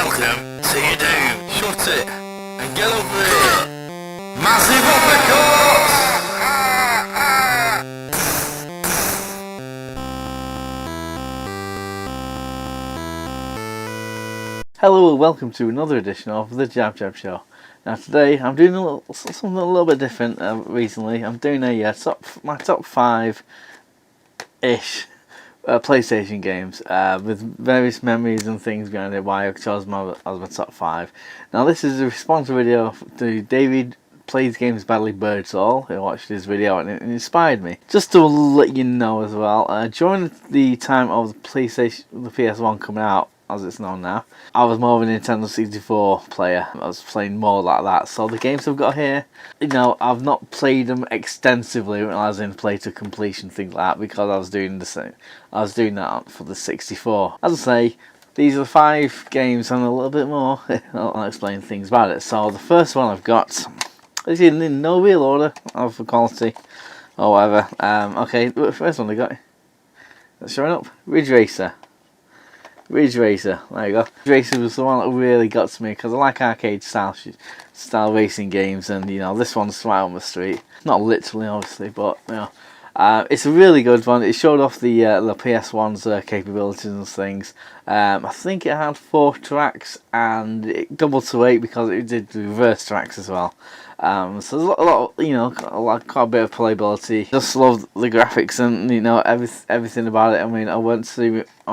Welcome to your doom. Shut it and get over here. Massive uppercuts! Hello and welcome to another edition of the JabJab Show. Now today I'm doing something a little bit different recently. I'm doing my top 5-ish PlayStation games with various memories and things behind it, why I chose them as my top 5. Now this is a response video to David Plays Games Badly Birdsall, who watched this video and it inspired me. Just to let you know as well, during the time of the PS1 coming out, as it's known now, I was more of a Nintendo 64 player. I was playing more like that. So the games I've got here, I've not played them extensively, as in play to completion, things like that, because I was doing the same. I was doing that for the 64. As I say, these are 5 games and a little bit more. I'll explain things about it. So the first one I've got is in no real order of quality or whatever. Okay, the first one I got, that's showing up, Ridge Racer. There you go. Ridge Racer was the one that really got to me because I like arcade style racing games, and this one's right on the street. Not literally, obviously, but it's a really good one. It showed off the PS1's capabilities and things. I think it had 4 tracks and it doubled to 8 because it did reverse tracks as well. So there's quite a bit of playability. Just love the graphics and everything about it. I mean, I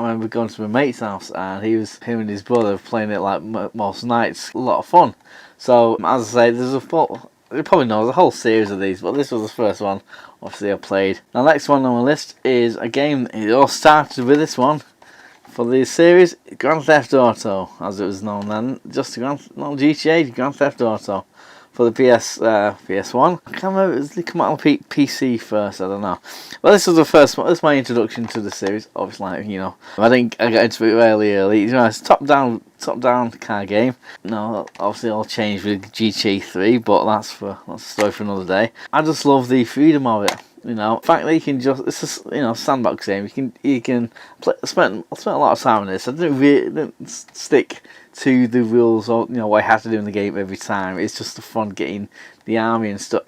remember going to my mate's house and him and his brother playing it like most nights. A lot of fun. So as I say, you probably know there's a whole series of these, but this was the first one obviously I played. Now next one on my list is a game. It all started with this one for the series, Grand Theft Auto, as it was known then. Just not GTA, Grand Theft Auto. For the PS1. I can't remember, it come out on PC first, I don't know. Well, this was the first one. This is my introduction to the series. Obviously, I got into it really early. It's a top-down car game. Obviously, all changed with GTA 3, but that's a story for another day. I just love the freedom of it. The fact that you can it's a sandbox game. You can play. I spent a lot of time on this. I didn't stick to the rules or what I have to do in the game every time. It's just the fun getting the army and stuff.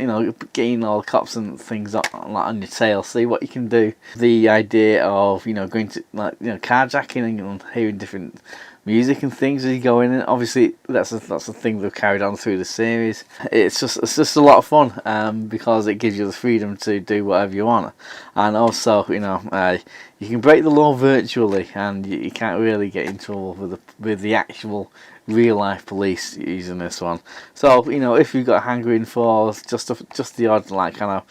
Getting all the cops and things on your tail. See what you can do. The idea of going to carjacking and hearing different music and things as you go in, and obviously that's a thing they've carried on through the series. It's just a lot of fun because it gives you the freedom to do whatever you want, and also you can break the law virtually, and you can't really get in trouble with the actual real life police using this one. So if you've got a hankering for just the odd kind of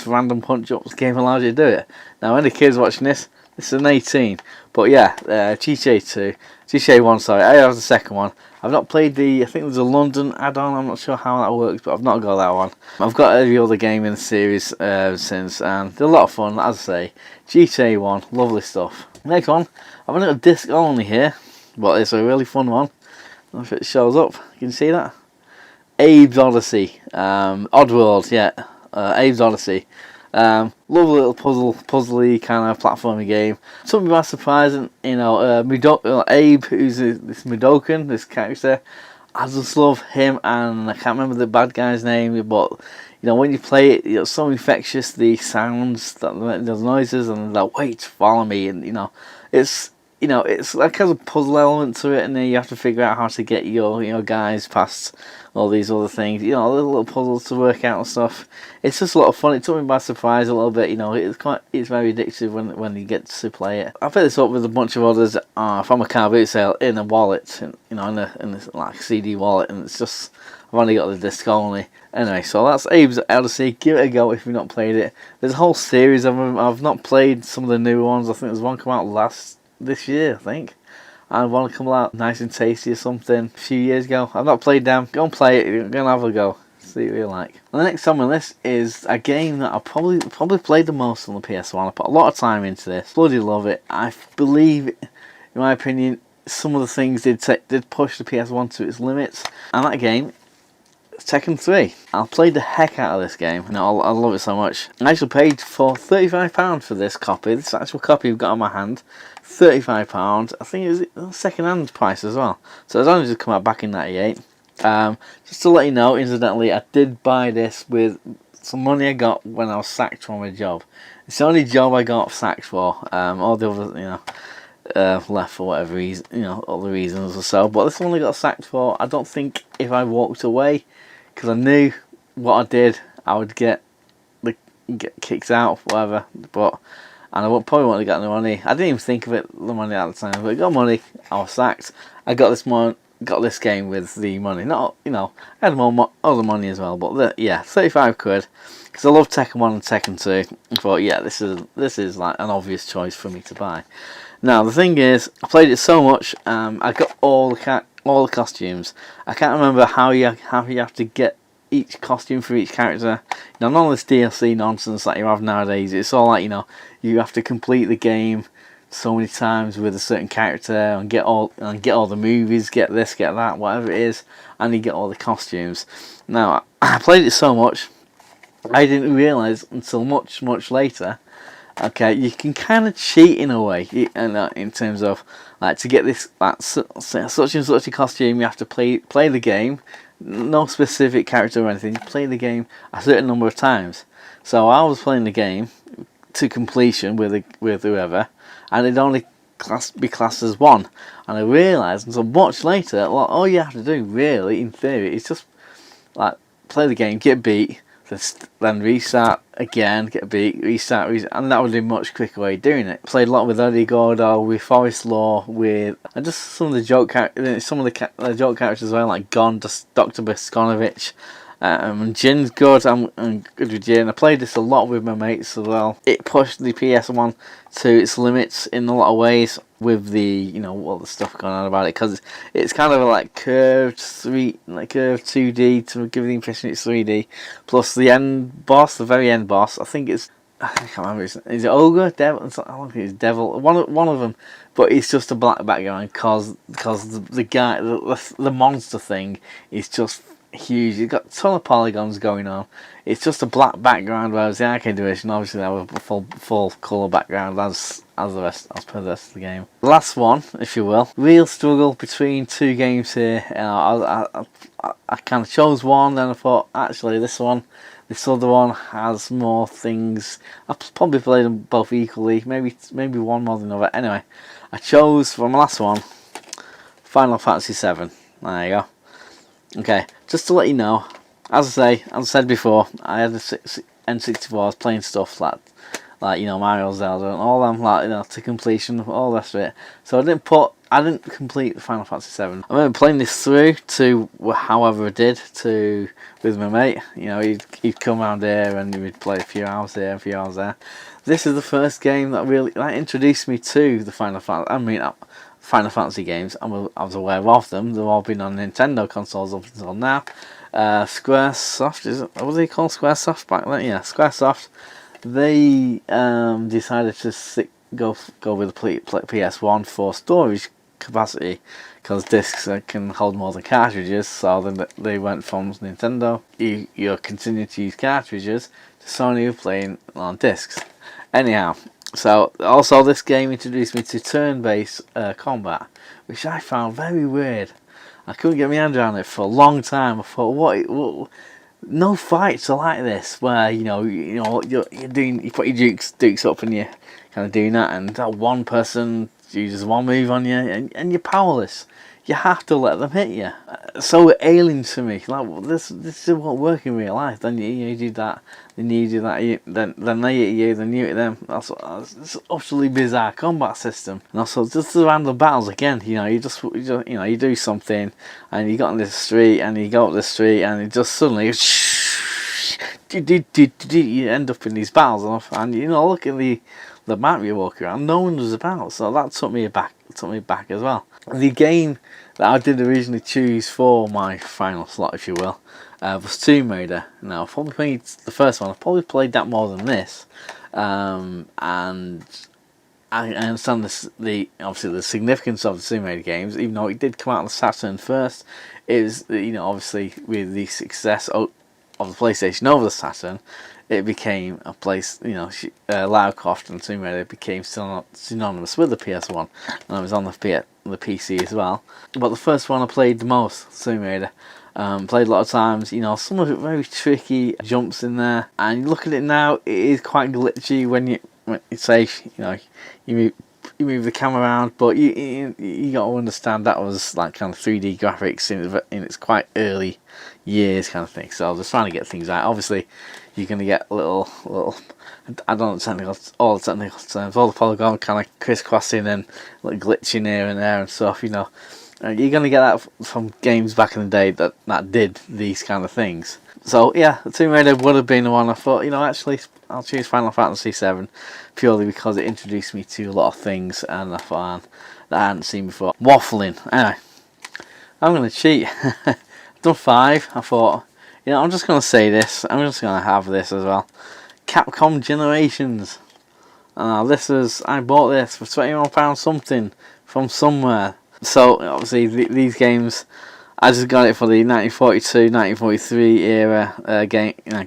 random punch ups, the game allows you to do it. Now any kids watching this is an 18, but yeah, GTA 1, sorry, I have the second one. I've not played I think there's a London add-on, I'm not sure how that works, but I've not got that one. I've got every other game in the series since, and they're a lot of fun, as I say. GTA 1, lovely stuff. Next one, I've only got disc only here, but it's a really fun one. I don't know if it shows up, can you see that? Abe's Odyssey, Oddworld, yeah, Abe's Odyssey. Lovely little puzzly kind of platforming game. Something by surprising, Abe, who's this Mudokan, this character. I just love him, and I can't remember the bad guy's name, but when you play it, it's so infectious. The sounds, the noises, and the wait, follow me, and it's like has a puzzle element to it, and then you have to figure out how to get your guys past all these other things, little puzzles to work out and stuff. It's just a lot of fun. It took me by surprise a little bit. It's very addictive when you get to play it. I picked this up with a bunch of others from a car boot sale in a wallet, in this like CD wallet, and it's just I've only got the disc only. Anyway, so that's Abe's Odyssey. Give it a go if you've not played it. There's a whole series of them. I've not played some of the new ones. I think there's one come out this year, I think. And one come out Nice and Tasty or something a few years ago. I've not played them. Go and play it. You're going to have a go. See what you like. And the next on my list is a game that I probably played the most on the PS1. I put a lot of time into this. Bloody love it. I believe, in my opinion, some of the things did push the PS1 to its limits. And that game, Tekken 3. I played the heck out of this game. I love it so much. I actually paid for £35 for this actual copy I've got on my hand. £35. I think it was second hand price as well. So it's only just come out back in '98. Just to let you know, incidentally, I did buy this with some money I got when I was sacked from a job. It's the only job I got sacked for. All the others, left for whatever reason, other reasons or so. But this one I got sacked for. I don't think if I walked away, because I knew what I did, I would get kicked out, whatever. And I probably wouldn't have got no money. I didn't even think of the money at the time, but I got money. I was sacked. I got this game with the money. Not, I had other money as well, but yeah, 35 quid. Because I love Tekken 1 and Tekken 2. I thought, yeah, this is like an obvious choice for me to buy. Now the thing is, I played it so much. I got all the costumes. I can't remember how you have to get each costume for each character. None of this DLC nonsense that you have nowadays. It's all like, you have to complete the game so many times with a certain character and get all the movies, get this, get that, whatever it is, and you get all the costumes. Now I played it so much, I didn't realise until much later. Okay, you can kind of cheat in a way, in terms of like to get this such and such a costume. You have to play the game, no specific character or anything. Play the game a certain number of times. So I was playing the game to completion with whoever, and it'd only be classed as one. And I realised until much later, well, all you have to do really, in theory, is just like play the game, get beat, then restart again, get beat, restart, and that would be a much quicker way of doing it. Played a lot with Eddie Gordo, with Forest Law, and just some of the joke characters, as well, like Dr. Biskonovich. And Jin's good. I'm good with Jin. I played this a lot with my mates as well. It pushed the PS1 to its limits in a lot of ways with the all the stuff going on about it, because it's kind of like curved 2D to give the impression it's 3D. Plus the very end boss. I can't remember. Is it Ogre? Devil? I don't think it's Devil. One of them. But it's just a black background because the guy, the monster thing is just huge. You've got a ton of polygons going on. It's just a black background, whereas the arcade edition obviously have a full colour background as per the rest of the game. The last one, if you will, real struggle between two games here. I kind of chose one, then I thought actually this other one has more things. I've probably played them both equally, maybe one more than the other. Anyway, I chose for my last one Final Fantasy VII. There you go. Okay, just to let you know, as I said before, I had the N64. I was playing stuff like Mario, Zelda, and all them to completion, all the rest of it. So I didn't complete Final Fantasy VII. I remember playing this through to however I did with my mate. He'd come around here and we'd play a few hours here, a few hours there. This is the first game that really introduced me to the Final Fantasy games. I was aware of them. They've all been on Nintendo consoles up until now. Squaresoft, what do they call Squaresoft back then? Yeah, Squaresoft. They decided to go with the PS1 for storage capacity, because discs can hold more than cartridges. So then they went from Nintendo, you continue to use cartridges, to Sony playing on discs. Anyhow. So, also this game introduced me to turn-based combat, which I found very weird. I couldn't get my hand around it for a long time. I thought, what no fights are like this, where you put your dukes up and you're kind of doing that, and that one person uses one move on you, and you're powerless. You have to let them hit you. So alien to me. Like this won't work in real life. Then you do that. Then you do that. Then they hit you. Then you hit them. It's an utterly bizarre combat system. And also just the random battles again. You do something, and you got on this street, and you go up the street, and it just suddenly you end up in these battles, and look at the map you walk around. No one was about. So that took me back as well. The game that I did originally choose for my final slot, if you will, was Tomb Raider. Now, I've probably played the first one. I've probably played that more than this, and I understand obviously the significance of the Tomb Raider games, even though it did come out on the Saturn first. It was obviously with the success of the PlayStation over the Saturn, it became a place, you know, Lara Croft and Tomb Raider became synonymous with the PS1, and it was on the PC as well. But the first one I played the most, Tomb Raider. Played a lot of times, you know, some of it very tricky jumps in there, and you look at it now, it is quite glitchy when you say, you know, you move the camera around, but you got to understand that was like kind of 3D graphics in its quite early years kind of thing. So I was just trying to get things right. Obviously, you're going to get little I don't know all the technical terms, all the polygon kind of crisscrossing and like glitching here and there and stuff, you know. You're going to get that from games back in the day that did these kind of things. So yeah, Tomb Raider would have been the one I thought, you know, actually I'll choose Final Fantasy VII purely because it introduced me to a lot of things and I thought that I hadn't seen before. Waffling. Anyway, I'm going to cheat. I've done 5. I thought, you know, I'm just going to say this. I'm just going to have this as well. Capcom Generations. I bought this for £21 something from somewhere. So obviously these games, I just got it for the 1942, 1943 era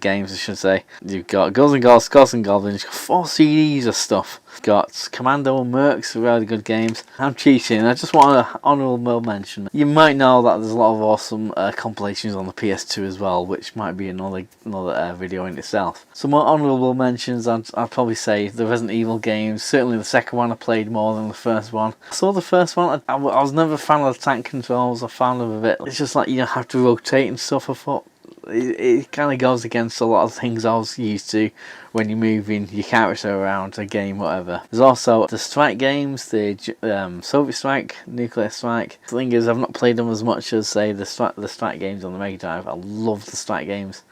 games, I should say. You've got Girls and Gods, Gods and Goblins. You've got 4 CDs of stuff. You've got Commando and Mercs, really good games. I'm cheating. I just want an honourable mention. You might know that there's a lot of awesome compilations on the PS2 as well, which might be another video in itself. Some more honourable mentions, I'd probably say the Resident Evil games. Certainly the second one I played more than the first one. I saw the first one, I was never a fan of the tank controls. I found them a bit, it's just like you have to rotate and stuff. I thought it kind of goes against a lot of things I was used to when you're moving your character around a game, whatever. There's also the Strike games, the Soviet Strike, Nuclear Strike. The thing is, I've not played them as much as say the Strike games on the Mega Drive. I love the Strike games,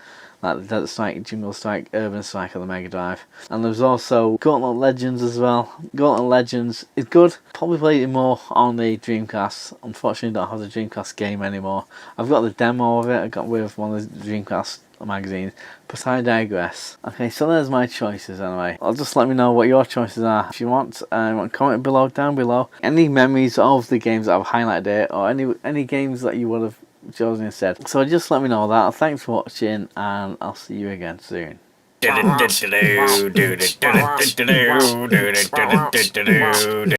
like the Desert Strike, Jungle Strike, Urban Strike on the Mega Drive. And there's also Gauntlet Legends as well. Gauntlet Legends is good. Probably played it more on the Dreamcast. Unfortunately, don't have the Dreamcast game anymore. I've got the demo of it. I got with one of the Dreamcast magazines, but I digress. Okay, so there's my choices anyway. I'll just let me know what your choices are. If you want, comment below, down below. Any memories of the games that I've highlighted here, or any games that you would have chosen instead. So just let me know that. Thanks for watching, and I'll see you again soon.